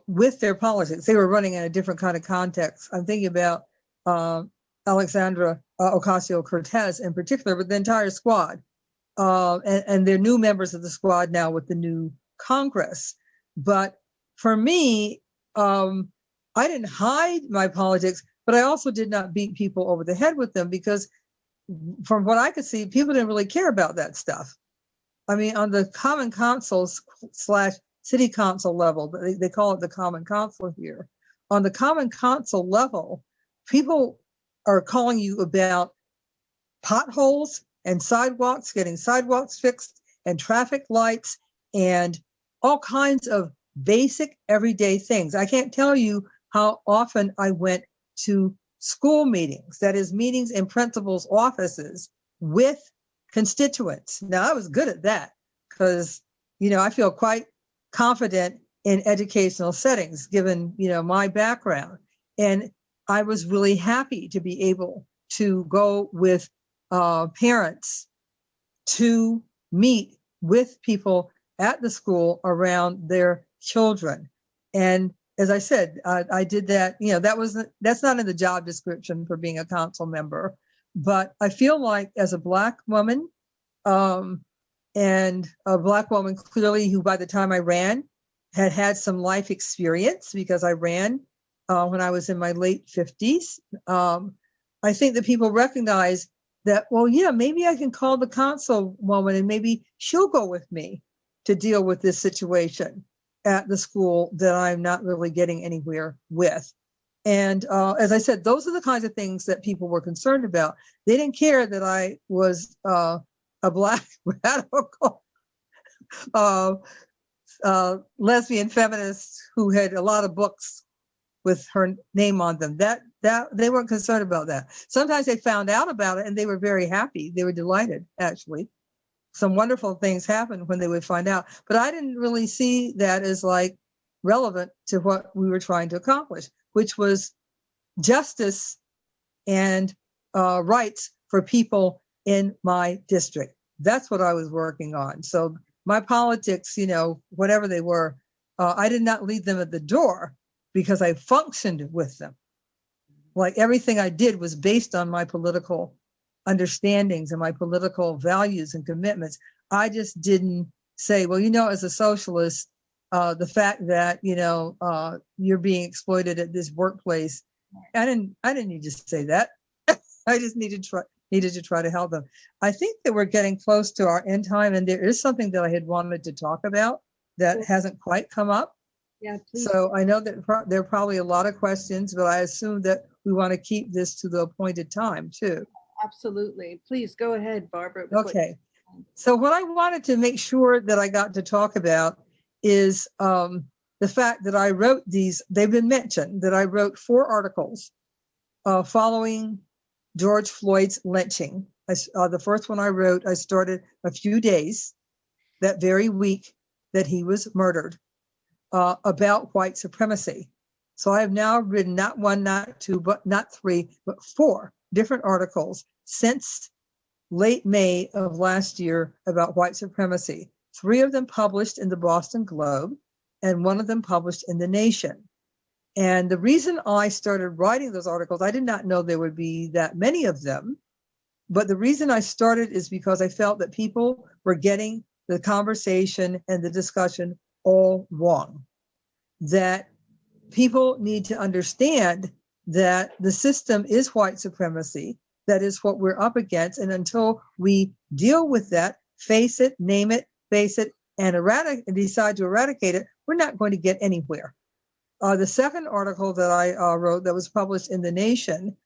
with their politics. They were running in a different kind of context. I'm thinking about Alexandra Ocasio-Cortez in particular, but the entire squad. And they're new members of the squad now with the new Congress. But for me, I didn't hide my politics, but I also did not beat people over the head with them, because from what I could see, people didn't really care about that stuff. I mean, on the Common Council / City Council level, they call it the Common Council here. On the Common Council level, people are calling you about potholes and sidewalks, getting sidewalks fixed, and traffic lights, and all kinds of basic everyday things. I can't tell you how often I went to school meetings, that is meetings in principals' offices with constituents. Now I was good at that because, I feel quite confident in educational settings, given, my background. And I was really happy to be able to go with parents to meet with people at the school around their children. And as I said, I did that, that's not in the job description for being a council member, but I feel like as a Black woman, and a Black woman clearly who by the time I ran had some life experience because I ran when I was in my late 50s. I think that people recognize that, well, yeah, maybe I can call the councilwoman and maybe she'll go with me to deal with this situation at the school that I'm not really getting anywhere with. And as I said, those are the kinds of things that people were concerned about. They didn't care that I was a Black radical lesbian feminist who had a lot of books with her name on them. That they weren't concerned about that. Sometimes they found out about it and they were very happy. They were delighted, actually. Some wonderful things happened when they would find out. But I didn't really see that as like relevant to what we were trying to accomplish, which was justice and rights for people in my district. That's what I was working on. So my politics, whatever they were, I did not lead them at the door because I functioned with them. Like everything I did was based on my political understandings and my political values and commitments. I just didn't say, well, as a socialist, the fact that, you're being exploited at this workplace, I didn't need to say that. I just needed to try to help them. I think that we're getting close to our end time, and there is something that I had wanted to talk about that hasn't quite come up. Yeah, please. So I know that there are probably a lot of questions, but I assume that we want to keep this to the appointed time too. Absolutely. Please go ahead, Barbara. Okay. So what I wanted to make sure that I got to talk about is the fact that I wrote these, they've been mentioned, that I wrote 4 articles following George Floyd's lynching. The first one I wrote, I started a few days that very week that he was murdered, about white supremacy. So I have now written not 1, not 2, but not 3, but 4 different articles since late May of last year about white supremacy. 3 of them published in the Boston Globe and 1 of them published in The Nation. And the reason I started writing those articles, I did not know there would be that many of them, but the reason I started is because I felt that people were getting the conversation and the discussion all wrong. That people need to understand that the system is white supremacy. That is what we're up against. And until we deal with that, face it, name it, face it, and decide to eradicate it, we're not going to get anywhere. The second article that I wrote that was published in The Nation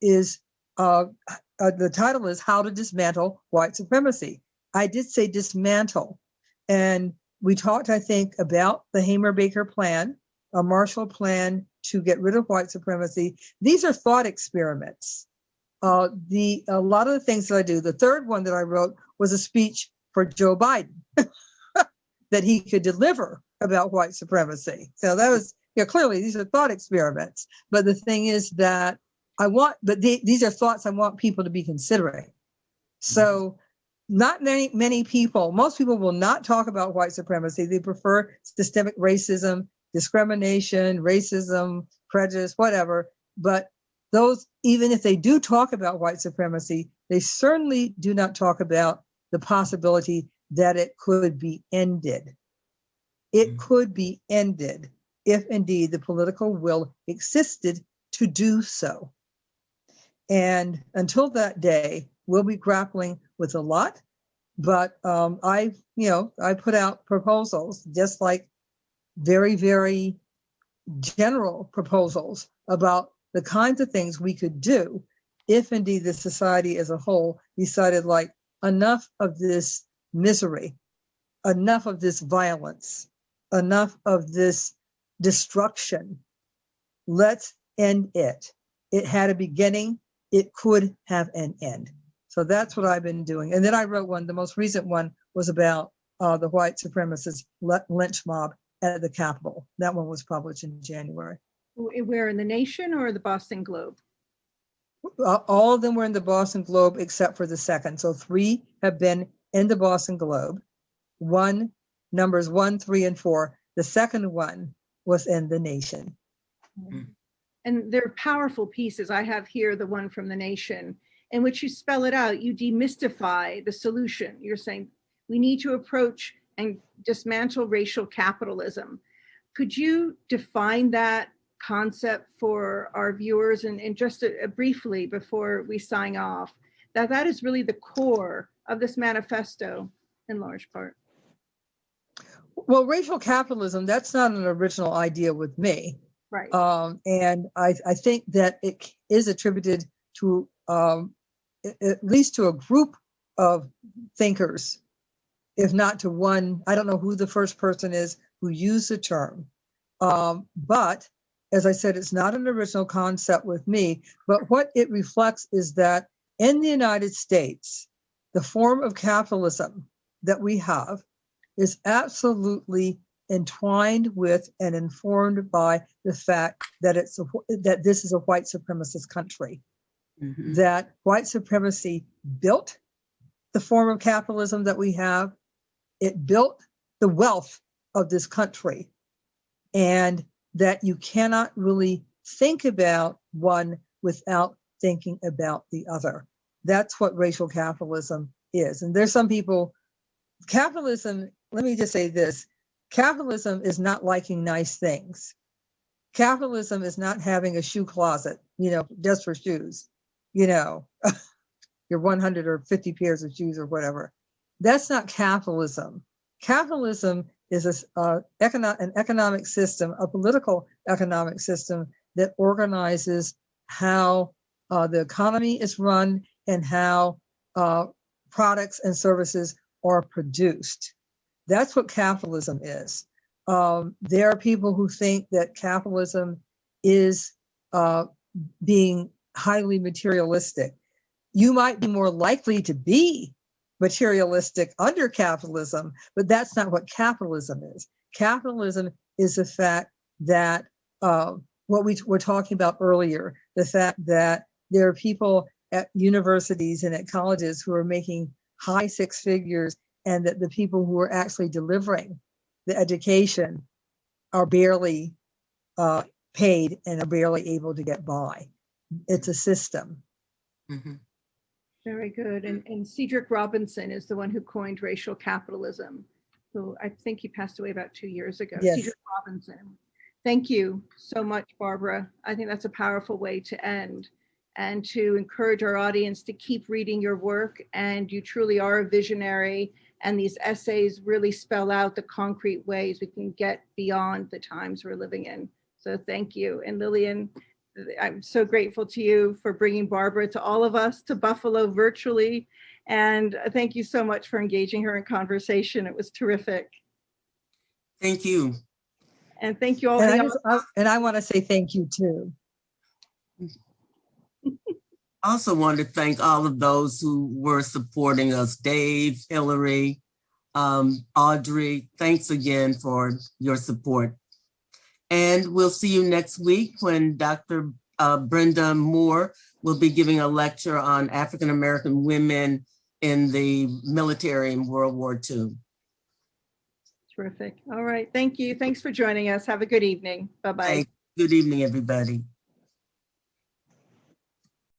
is, the title is How to Dismantle White Supremacy. I did say dismantle. And we talked, I think, about the Hamer-Baker Plan, a Marshall Plan to get rid of white supremacy. These are thought experiments. A lot of the things that I do, the third one that I wrote was a speech for Joe Biden that he could deliver about white supremacy. So that was, clearly these are thought experiments. But the thing is that these are thoughts I want people to be considering. So not many people, most people will not talk about white supremacy. They prefer systemic racism, discrimination, racism, prejudice, whatever. But those, even if they do talk about white supremacy, they certainly do not talk about the possibility that it could be ended. It could be ended if indeed the political will existed to do so. And until that day, we'll be grappling with a lot. But I put out proposals, just like very, very general proposals about the kinds of things we could do if indeed the society as a whole decided, like, enough of this misery, enough of this violence, enough of this destruction let's end it. It had a beginning. It could have an end. So that's what I've been doing. And then I wrote one, the most recent one was about the white supremacist lynch mob at the Capitol. That one was published in January. Where, in the Nation or the Boston Globe? All of them were in the Boston Globe except for the second. So 3 have been in the Boston Globe. Numbers 1, 3, and 4. The second one was in the Nation. And they're powerful pieces. I have here the one from the Nation, in which you spell it out. You demystify the solution. You're saying we need to approach and dismantle racial capitalism. Could you define that concept for our viewers and just briefly before we sign off, that is really the core of this manifesto in large part? Well, racial capitalism, that's not an original idea with me. Right. And I think that it is attributed to at least to a group of thinkers, if not to one. I don't know who the first person is who used the term. But as I said, it's not an original concept with me. But what it reflects is that in the United States, the form of capitalism that we have is absolutely entwined with and informed by the fact that that this is a white supremacist country. Mm-hmm. That white supremacy built the form of capitalism that we have. It built the wealth of this country, and that you cannot really think about one without thinking about the other. That's what racial capitalism is. And there's some people, capitalism, let me just say this, capitalism is not liking nice things. Capitalism is not having a shoe closet, just for shoes, your 100 or 50 pairs of shoes or whatever. That's not capitalism. Capitalism is an economic system, a political economic system that organizes how the economy is run and how products and services are produced. That's what capitalism is. There are people who think that capitalism is being highly materialistic. You might be more likely to be materialistic under capitalism, but that's not what capitalism is. Capitalism is the fact that what we were talking about earlier, the fact that there are people at universities and at colleges who are making high six figures, and that the people who are actually delivering the education are barely paid and are barely able to get by. It's a system. Mm-hmm. Very good. And Cedric Robinson is the one who coined racial capitalism, who I think he passed away about 2 years ago. Yes. Cedric Robinson. Thank you so much, Barbara. I think that's a powerful way to end, and to encourage our audience to keep reading your work. And you truly are a visionary, and these essays really spell out the concrete ways we can get beyond the times we're living in. So thank you. And Lillian, I'm so grateful to you for bringing Barbara to all of us, to Buffalo virtually. And thank you so much for engaging her in conversation. It was terrific. Thank you. And thank you all. And I want to say thank you too. I also want to thank all of those who were supporting us, Dave, Hillary, Audrey. Thanks again for your support. And we'll see you next week when Dr. Brenda Moore will be giving a lecture on African American women in the military in World War II. Terrific. All right. Thank you. Thanks for joining us. Have a good evening. Bye-bye. Good evening, everybody.